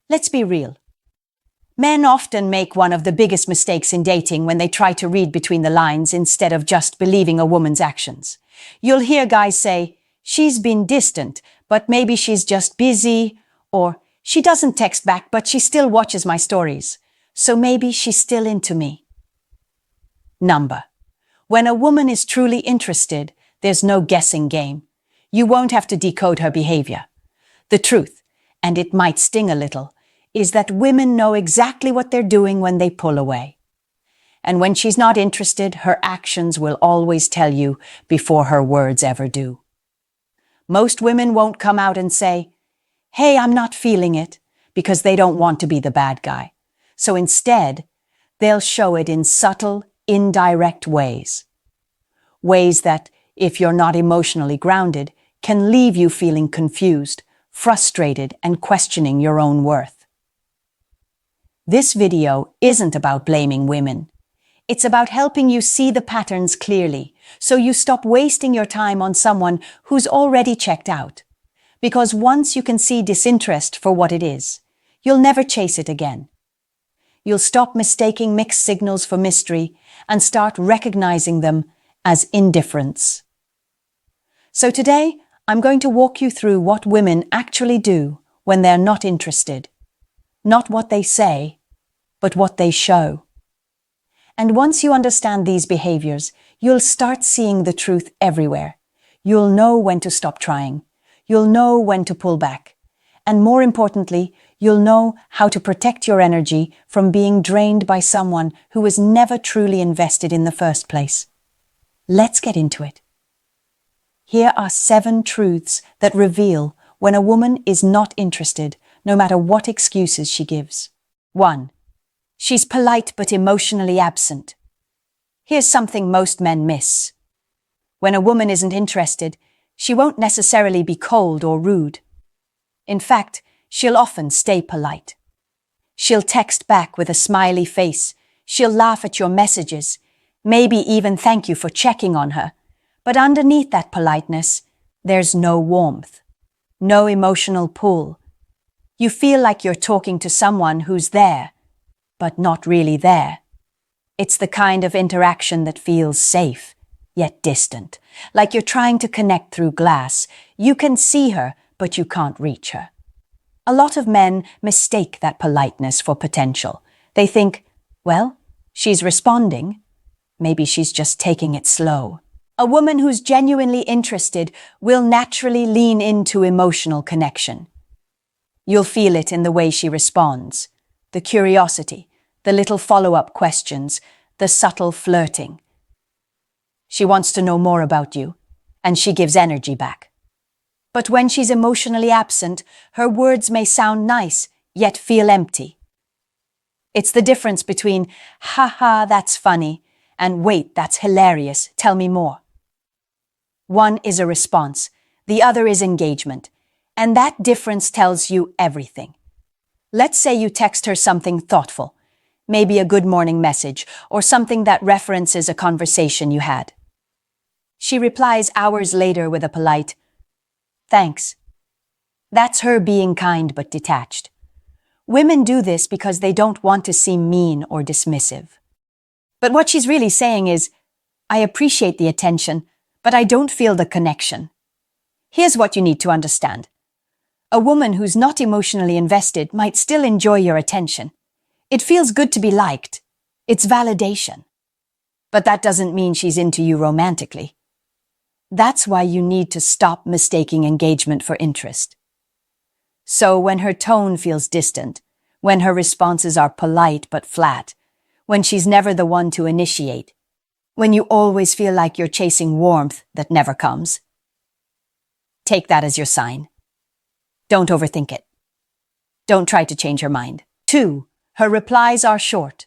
Let's be real. Men often make one of the biggest mistakes in dating when they try to read between the lines instead of just believing a woman's actions. You'll hear guys say, "She's been distant, but maybe she's just busy," or "She doesn't text back, but she still watches my stories, so maybe she's still into me." When a woman is truly interested, there's no guessing game. You won't have to decode her behavior. The truth, and it might sting a little, is that women know exactly what they're doing when they pull away. And when she's not interested, her actions will always tell you before her words ever do. Most women won't come out and say, "Hey, I'm not feeling it," because they don't want to be the bad guy. So instead, they'll show it in subtle, indirect ways. Ways that, if you're not emotionally grounded, can leave you feeling confused, frustrated, and questioning your own worth. This video isn't about blaming women. It's about helping you see the patterns clearly, so you stop wasting your time on someone who's already checked out. Because once you can see disinterest for what it is, you'll never chase it again. You'll stop mistaking mixed signals for mystery and start recognizing them as indifference. So today, I'm going to walk you through what women actually do when they're not interested. Not what they say, but what they show. And once you understand these behaviors, you'll start seeing the truth everywhere. You'll know when to stop trying. You'll know when to pull back. And more importantly, you'll know how to protect your energy from being drained by someone who was never truly invested in the first place. Let's get into it. Here are 7 truths that reveal when a woman is not interested, no matter what excuses she gives. 1. She's polite but emotionally absent. Here's something most men miss. When a woman isn't interested, she won't necessarily be cold or rude. In fact, she'll often stay polite. She'll text back with a smiley face. She'll laugh at your messages, maybe even thank you for checking on her. But underneath that politeness, there's no warmth, no emotional pull. You feel like you're talking to someone who's there, but not really there. It's the kind of interaction that feels safe, yet distant, like you're trying to connect through glass. You can see her, but you can't reach her. A lot of men mistake that politeness for potential. They think, well, she's responding. Maybe she's just taking it slow. A woman who's genuinely interested will naturally lean into emotional connection. You'll feel it in the way she responds, the curiosity, the little follow-up questions, the subtle flirting. She wants to know more about you, and she gives energy back. But when she's emotionally absent, her words may sound nice, yet feel empty. It's the difference between, "Haha, that's funny," and "Wait, that's hilarious, tell me more." One is a response, the other is engagement. And that difference tells you everything. Let's say you text her something thoughtful, maybe a good morning message, or something that references a conversation you had. She replies hours later with a polite, "Thanks." That's her being kind but detached. Women do this because they don't want to seem mean or dismissive. But what she's really saying is, "I appreciate the attention, but I don't feel the connection." Here's what you need to understand. A woman who's not emotionally invested might still enjoy your attention. It feels good to be liked. It's validation. But that doesn't mean she's into you romantically. That's why you need to stop mistaking engagement for interest. So when her tone feels distant, when her responses are polite but flat, when she's never the one to initiate, when you always feel like you're chasing warmth that never comes, take that as your sign. Don't overthink it. Don't try to change her mind. 2. Her replies are short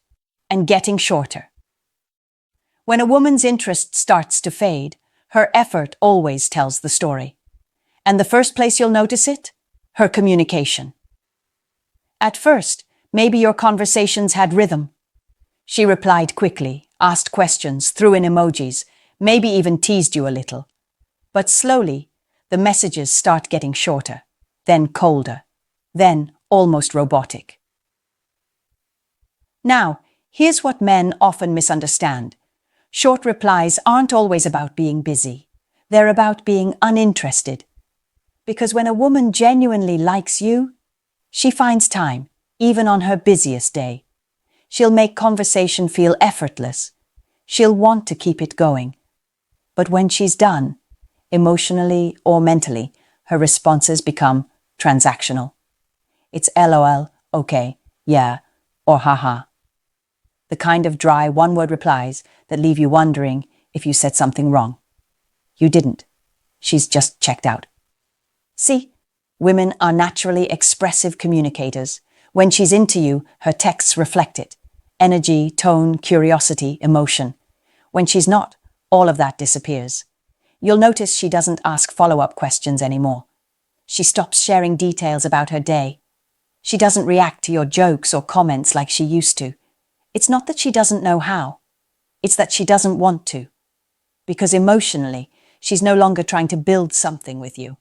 and getting shorter. When a woman's interest starts to fade, her effort always tells the story. And the first place you'll notice it? Her communication. At first, maybe your conversations had rhythm. She replied quickly, asked questions, threw in emojis, maybe even teased you a little. But slowly, the messages start getting shorter, then colder, then almost robotic. Now, here's what men often misunderstand. Short replies aren't always about being busy. They're about being uninterested. Because when a woman genuinely likes you, she finds time, even on her busiest day. She'll make conversation feel effortless. She'll want to keep it going. But when she's done, emotionally or mentally, her responses become transactional. It's LOL, okay, yeah, or haha. The kind of dry one-word replies that leave you wondering if you said something wrong. You didn't. She's just checked out. See, women are naturally expressive communicators. When she's into you, her texts reflect it. Energy, tone, curiosity, emotion. When she's not, all of that disappears. You'll notice she doesn't ask follow-up questions anymore. She stops sharing details about her day. She doesn't react to your jokes or comments like she used to. It's not that she doesn't know how. It's that she doesn't want to. Because emotionally, she's no longer trying to build something with you.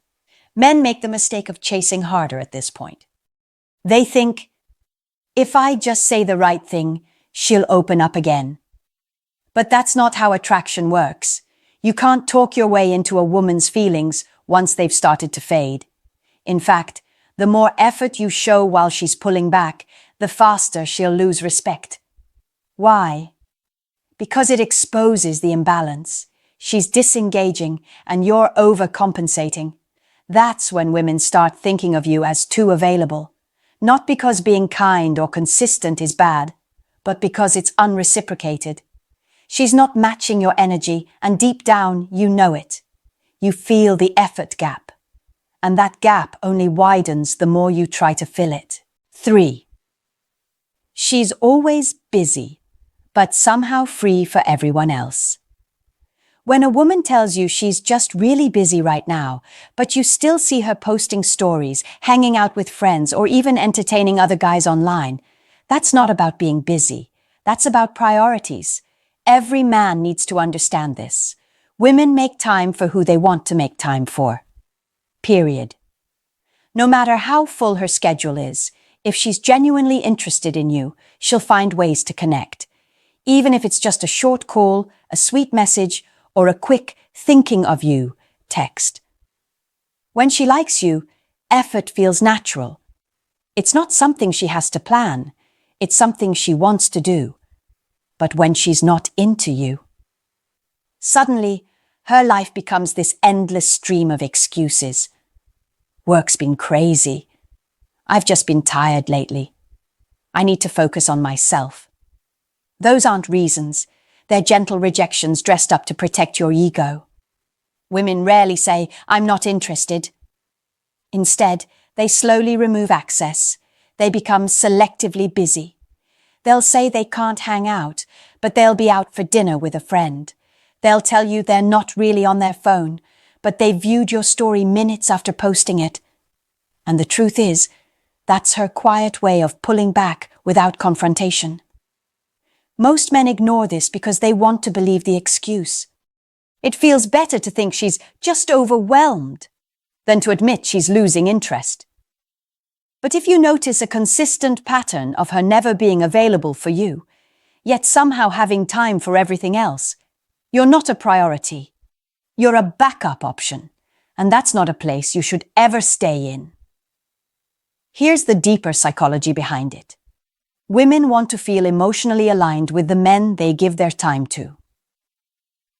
Men make the mistake of chasing harder at this point. They think, if I just say the right thing, she'll open up again. But that's not how attraction works. You can't talk your way into a woman's feelings once they've started to fade. In fact, the more effort you show while she's pulling back, the faster she'll lose respect. Why? Because it exposes the imbalance. She's disengaging and you're overcompensating. That's when women start thinking of you as too available. Not because being kind or consistent is bad, but because it's unreciprocated. She's not matching your energy, and deep down, you know it. You feel the effort gap. And that gap only widens the more you try to fill it. 3. She's always busy, but somehow free for everyone else. When a woman tells you she's just really busy right now, but you still see her posting stories, hanging out with friends, or even entertaining other guys online, that's not about being busy. That's about priorities. Every man needs to understand this. Women make time for who they want to make time for. Period. No matter how full her schedule is, if she's genuinely interested in you, she'll find ways to connect. Even if it's just a short call, a sweet message, or a quick thinking of you text. When she likes you, effort feels natural. It's not something she has to plan. It's something she wants to do. But when she's not into you, suddenly her life becomes this endless stream of excuses. Work's been crazy. I've just been tired lately. I need to focus on myself. Those aren't reasons. They're gentle rejections dressed up to protect your ego. Women rarely say, I'm not interested. Instead, they slowly remove access. They become selectively busy. They'll say they can't hang out, but they'll be out for dinner with a friend. They'll tell you they're not really on their phone, but they viewed your story minutes after posting it. And the truth is, that's her quiet way of pulling back without confrontation. Most men ignore this because they want to believe the excuse. It feels better to think she's just overwhelmed than to admit she's losing interest. But if you notice a consistent pattern of her never being available for you, yet somehow having time for everything else, you're not a priority. You're a backup option, and that's not a place you should ever stay in. Here's the deeper psychology behind it. Women want to feel emotionally aligned with the men they give their time to.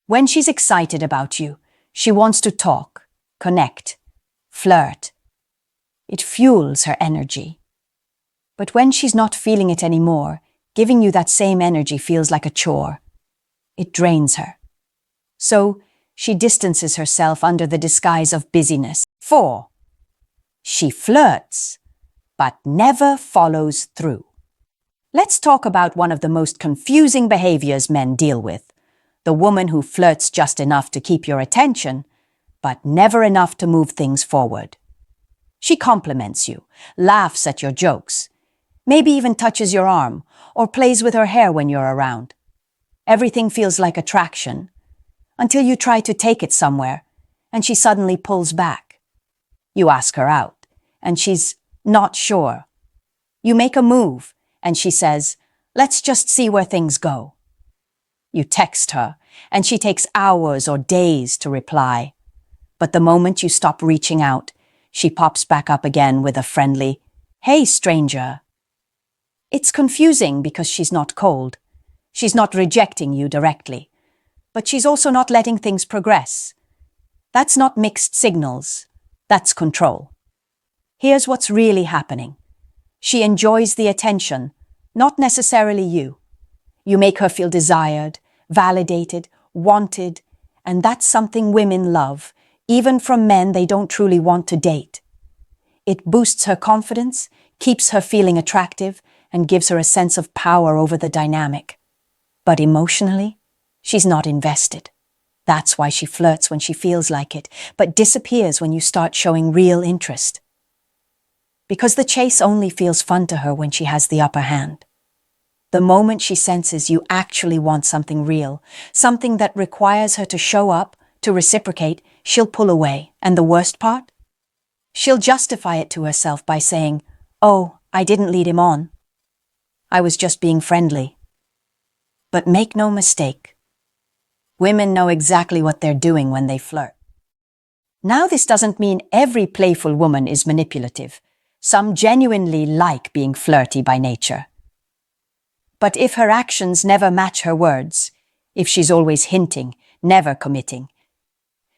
When she's excited about you, she wants to talk, connect, flirt. It fuels her energy. But when she's not feeling it anymore, giving you that same energy feels like a chore. It drains her. So, she distances herself under the disguise of busyness. 4. She flirts, but never follows through. Let's talk about one of the most confusing behaviors men deal with. The woman who flirts just enough to keep your attention, but never enough to move things forward. She compliments you, laughs at your jokes, maybe even touches your arm or plays with her hair when you're around. Everything feels like attraction, until you try to take it somewhere, and she suddenly pulls back. You ask her out, and she's not sure, You make a move, and she says, "Let's just see where things go." You text her, and she takes hours or days to reply. But the moment you stop reaching out, she pops back up again with a friendly, "Hey, stranger." It's confusing because she's not cold. She's not rejecting you directly. But she's also not letting things progress. That's not mixed signals. That's control. Here's what's really happening. She enjoys the attention, not necessarily you. You make her feel desired, validated, wanted, and that's something women love, even from men they don't truly want to date. It boosts her confidence, keeps her feeling attractive, and gives her a sense of power over the dynamic. But emotionally, she's not invested. That's why she flirts when she feels like it, but disappears when you start showing real interest. Because the chase only feels fun to her when she has the upper hand. The moment she senses you actually want something real, something that requires her to show up, to reciprocate, she'll pull away. And the worst part? She'll justify it to herself by saying, "Oh, I didn't lead him on. I was just being friendly." But make no mistake, women know exactly what they're doing when they flirt. Now, this doesn't mean every playful woman is manipulative. Some genuinely like being flirty by nature. But if her actions never match her words, if she's always hinting, never committing,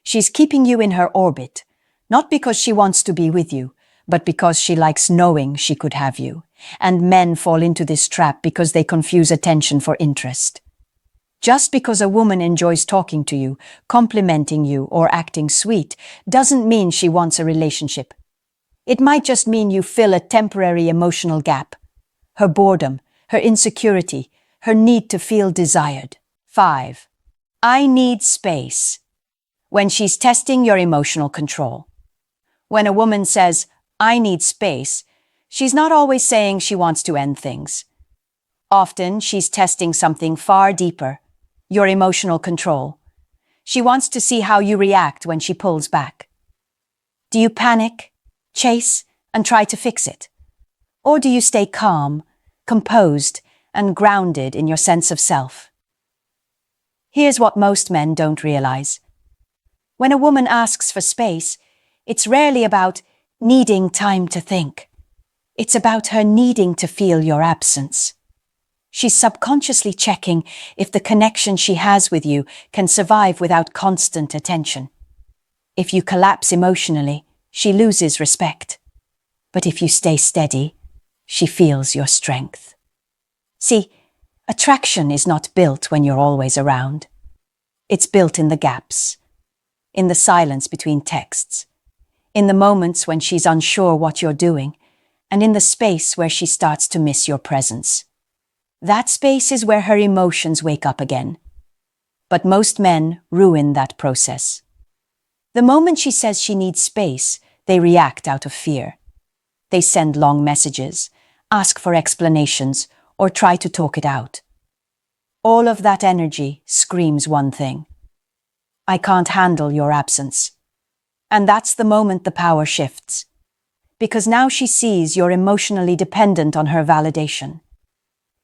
she's keeping you in her orbit, not because she wants to be with you, but because she likes knowing she could have you. And men fall into this trap because they confuse attention for interest. Just because a woman enjoys talking to you, complimenting you, or acting sweet, doesn't mean she wants a relationship. It might just mean you fill a temporary emotional gap. Her boredom, her insecurity, her need to feel desired. 5. I need space. When she's testing your emotional control. When a woman says, "I need space," she's not always saying she wants to end things. Often she's testing something far deeper, your emotional control. She wants to see how you react when she pulls back. Do you panic, chase, and try to fix it? Or do you stay calm, composed, and grounded in your sense of self? Here's what most men don't realize. When a woman asks for space, it's rarely about needing time to think. It's about her needing to feel your absence. She's subconsciously checking if the connection she has with you can survive without constant attention. If you collapse emotionally, she loses respect. But if you stay steady, she feels your strength. See, attraction is not built when you're always around. It's built in the gaps, in the silence between texts, in the moments when she's unsure what you're doing, and in the space where she starts to miss your presence. That space is where her emotions wake up again. But most men ruin that process. The moment she says she needs space, they react out of fear. They send long messages, ask for explanations, or try to talk it out. All of that energy screams one thing: I can't handle your absence. And that's the moment the power shifts. Because now she sees you're emotionally dependent on her validation.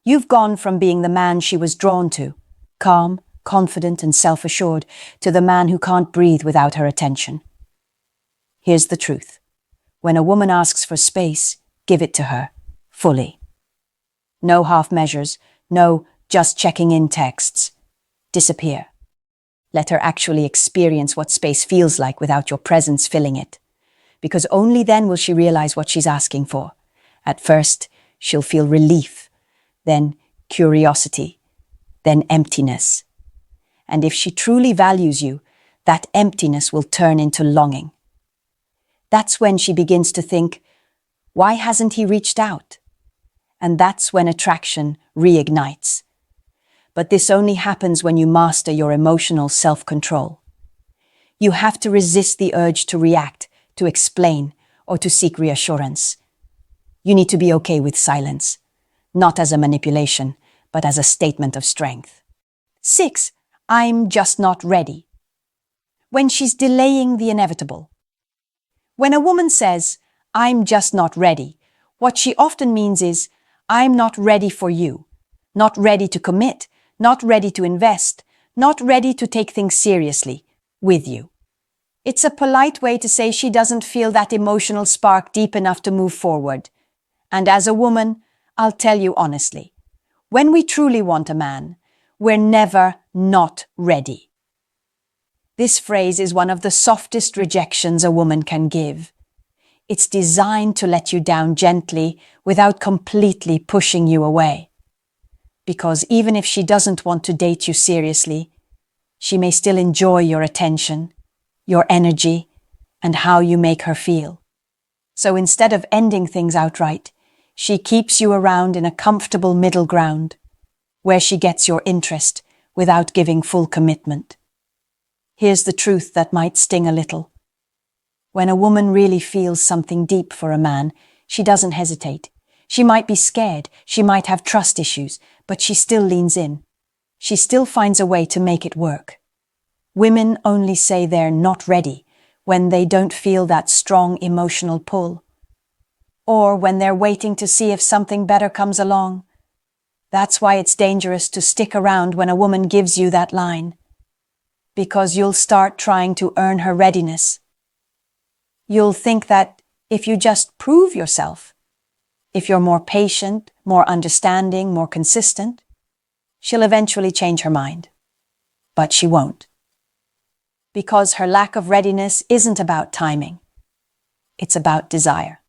You've gone from being the man she was drawn to, calm, confident, and self-assured, to the man who can't breathe without her attention. Here's the truth. When a woman asks for space, give it to her, fully. No half measures, no just checking in texts. Disappear. Let her actually experience what space feels like without your presence filling it. Because only then will she realize what she's asking for. At first, she'll feel relief, then curiosity, then emptiness. And if she truly values you, that emptiness will turn into longing. That's when she begins to think, why hasn't he reached out? And that's when attraction reignites. But this only happens when you master your emotional self-control. You have to resist the urge to react, to explain, or to seek reassurance. You need to be okay with silence, not as a manipulation, but as a statement of strength. 6. I'm just not ready. When she's delaying the inevitable. When a woman says, "I'm just not ready," What she often means is, I'm not ready for you, not ready to commit, not ready to invest, not ready to take things seriously with you. It's a polite way to say she doesn't feel that emotional spark deep enough to move forward. And as a woman, I'll tell you honestly, when we truly want a man, we're never not ready. This phrase is one of the softest rejections a woman can give. It's designed to let you down gently without completely pushing you away. Because even if she doesn't want to date you seriously, she may still enjoy your attention, your energy, and how you make her feel. So instead of ending things outright, she keeps you around in a comfortable middle ground, where she gets your interest without giving full commitment. Here's the truth that might sting a little. When a woman really feels something deep for a man, she doesn't hesitate. She might be scared, she might have trust issues, but she still leans in. She still finds a way to make it work. Women only say they're not ready when they don't feel that strong emotional pull, or when they're waiting to see if something better comes along. That's why it's dangerous to stick around when a woman gives you that line, because you'll start trying to earn her readiness. You'll think that if you just prove yourself, if you're more patient, more understanding, more consistent, she'll eventually change her mind. But she won't. Because her lack of readiness isn't about timing. It's about desire.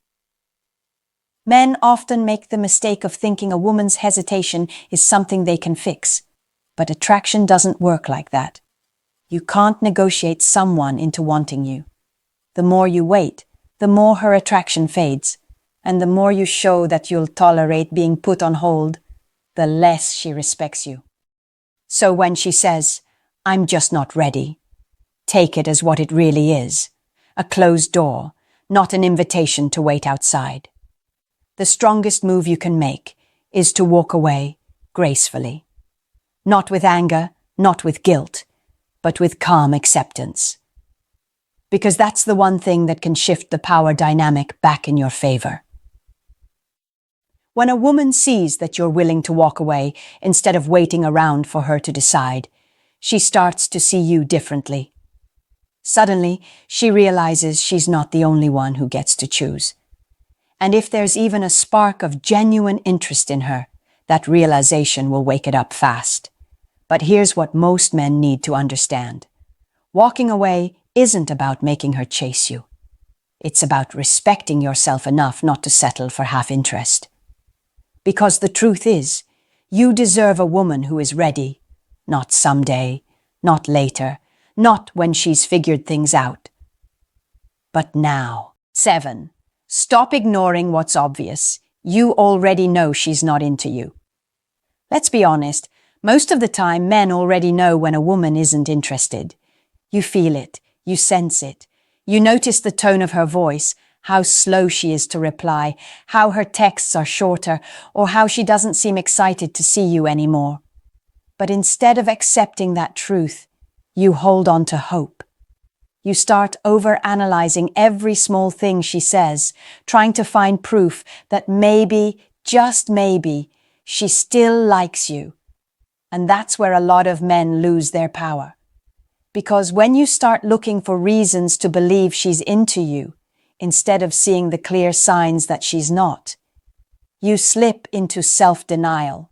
Men often make the mistake of thinking a woman's hesitation is something they can fix. But attraction doesn't work like that. You can't negotiate someone into wanting you. The more you wait, the more her attraction fades, and the more you show that you'll tolerate being put on hold, the less she respects you. So when she says, "I'm just not ready," take it as what it really is, a closed door, not an invitation to wait outside. The strongest move you can make is to walk away gracefully. Not with anger, not with guilt, but with calm acceptance. Because that's the one thing that can shift the power dynamic back in your favor. When a woman sees that you're willing to walk away instead of waiting around for her to decide, she starts to see you differently. Suddenly, she realizes she's not the only one who gets to choose. And if there's even a spark of genuine interest in her, that realization will wake it up fast. But here's what most men need to understand. Walking away isn't about making her chase you. It's about respecting yourself enough not to settle for half interest. Because the truth is, you deserve a woman who is ready, not someday, not later, not when she's figured things out, but now. 7. Stop ignoring what's obvious. You already know she's not into you. Let's be honest, most of the time men already know when a woman isn't interested. You feel it. You sense it. You notice the tone of her voice, how slow she is to reply, how her texts are shorter, or how she doesn't seem excited to see you anymore. But instead of accepting that truth, you hold on to hope. You start over-analyzing every small thing she says, trying to find proof that maybe, just maybe, she still likes you. And that's where a lot of men lose their power. Because when you start looking for reasons to believe she's into you, instead of seeing the clear signs that she's not, you slip into self-denial.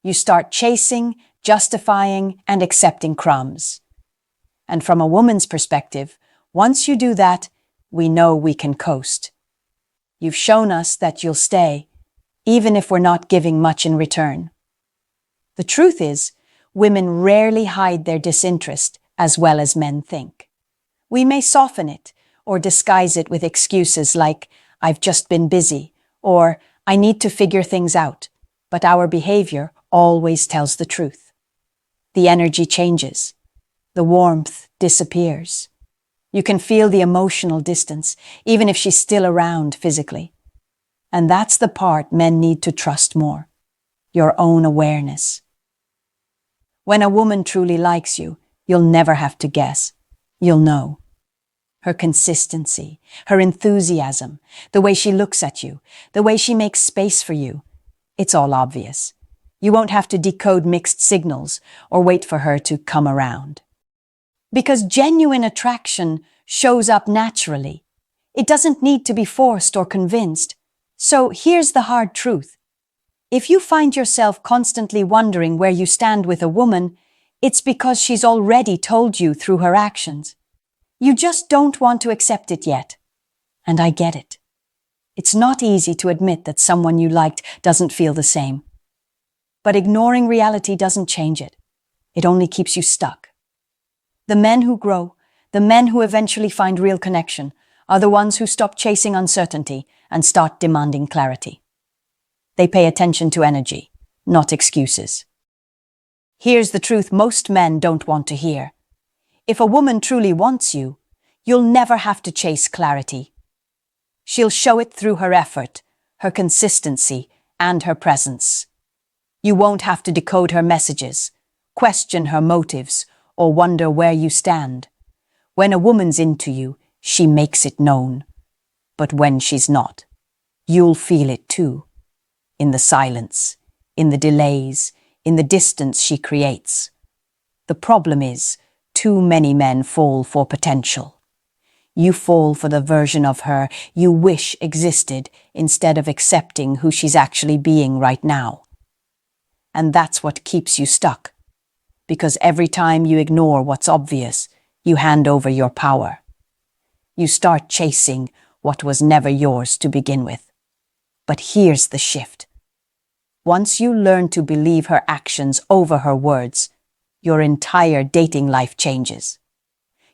You start chasing, justifying, and accepting crumbs. And from a woman's perspective, once you do that, we know we can coast. You've shown us that you'll stay, even if we're not giving much in return. The truth is, women rarely hide their disinterest as well as men think. We may soften it or disguise it with excuses like, "I've just been busy," or "I need to figure things out," but our behavior always tells the truth. The energy changes. The warmth disappears. You can feel the emotional distance, even if she's still around physically. And that's the part men need to trust more. Your own awareness. When a woman truly likes you, you'll never have to guess. You'll know. Her consistency, her enthusiasm, the way she looks at you, the way she makes space for you. It's all obvious. You won't have to decode mixed signals or wait for her to come around. Because genuine attraction shows up naturally. It doesn't need to be forced or convinced. So here's the hard truth. If you find yourself constantly wondering where you stand with a woman, it's because she's already told you through her actions. You just don't want to accept it yet. And I get it. It's not easy to admit that someone you liked doesn't feel the same. But ignoring reality doesn't change it. It only keeps you stuck. The men who grow, the men who eventually find real connection, are the ones who stop chasing uncertainty and start demanding clarity. They pay attention to energy, not excuses. Here's the truth most men don't want to hear. If a woman truly wants you, you'll never have to chase clarity. She'll show it through her effort, her consistency, and her presence. You won't have to decode her messages, question her motives, or wonder where you stand. When a woman's into you, she makes it known. But when she's not, you'll feel it too. In the silence, in the delays, in the distance she creates. The problem is, too many men fall for potential. You fall for the version of her you wish existed instead of accepting who she's actually being right now. And that's what keeps you stuck. Because every time you ignore what's obvious, you hand over your power. You start chasing what was never yours to begin with. But here's the shift. Once you learn to believe her actions over her words, your entire dating life changes.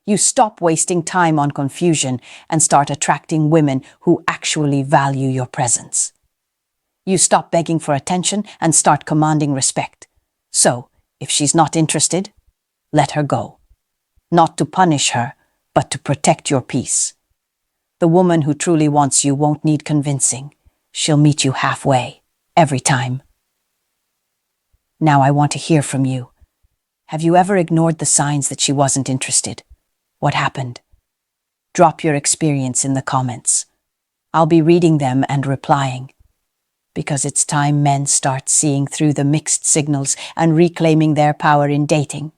You stop wasting time on confusion and start attracting women who actually value your presence. You stop begging for attention and start commanding respect. So, if she's not interested, let her go. Not to punish her, but to protect your peace. The woman who truly wants you won't need convincing. She'll meet you halfway, every time. Now I want to hear from you. Have you ever ignored the signs that she wasn't interested? What happened? Drop your experience in the comments. I'll be reading them and replying. Because it's time men start seeing through the mixed signals and reclaiming their power in dating.